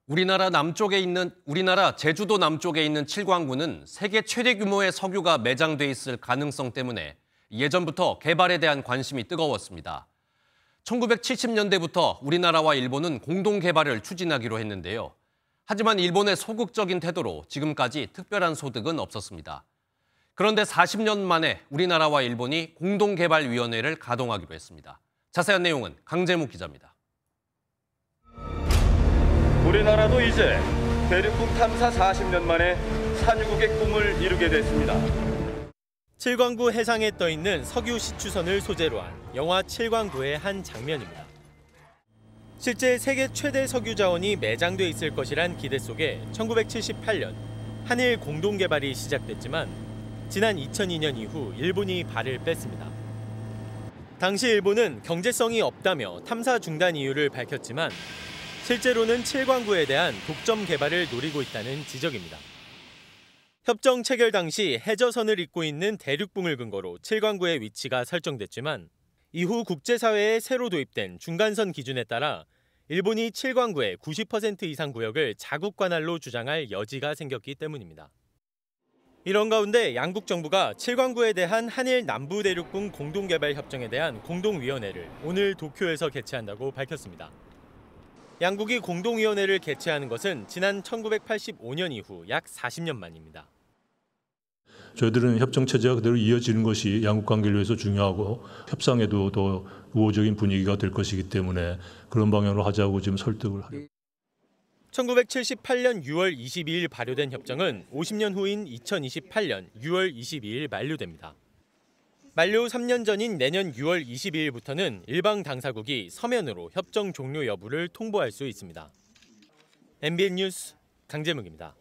우리나라 제주도 남쪽에 있는 칠광구는 세계 최대 규모의 석유가 매장돼 있을 가능성 때문에 예전부터 개발에 대한 관심이 뜨거웠습니다. 1970년대부터 우리나라와 일본은 공동 개발을 추진하기로 했는데요. 하지만 일본의 소극적인 태도로 지금까지 특별한 소득은 없었습니다. 그런데 40년 만에 우리나라와 일본이 공동개발위원회를 가동하기로 했습니다. 자세한 내용은 강재묵 기자입니다. 우리나라도 이제 대륙국 탐사 40년 만에 산유국의 꿈을 이루게 됐습니다. 칠광구 해상에 떠 있는 석유 시추선을 소재로 한 영화 칠광구의 한 장면입니다. 실제 세계 최대 석유 자원이 매장돼 있을 것이란 기대 속에 1978년 한일 공동 개발이 시작됐지만 지난 2002년 이후 일본이 발을 뺐습니다. 당시 일본은 경제성이 없다며 탐사 중단 이유를 밝혔지만 실제로는 칠광구에 대한 독점 개발을 노리고 있다는 지적입니다. 협정 체결 당시 해저선을 잇고 있는 대륙붕을 근거로 칠광구의 위치가 설정됐지만 이후 국제사회에 새로 도입된 중간선 기준에 따라 일본이 칠광구의 90% 이상 구역을 자국 관할로 주장할 여지가 생겼기 때문입니다. 이런 가운데 양국 정부가 칠광구에 대한 한일 남부대륙붕 공동개발 협정에 대한 공동위원회를 오늘 도쿄에서 개최한다고 밝혔습니다. 양국이 공동위원회를 개최하는 것은 지난 1985년 이후 약 40년 만입니다. 저희들은 협정 체제가 그대로 이어지는 것이 양국 관계를 위해서 중요하고 협상에도 더 우호적인 분위기가 될 것이기 때문에 그런 방향으로 하자고 지금 설득을 하려고. 1978년 6월 22일 발효된 협정은 50년 후인 2028년 6월 22일 만료됩니다. 만료 3년 전인 내년 6월 22일부터는 일방 당사국이 서면으로 협정 종료 여부를 통보할 수 있습니다. MBN 뉴스 강재묵입니다.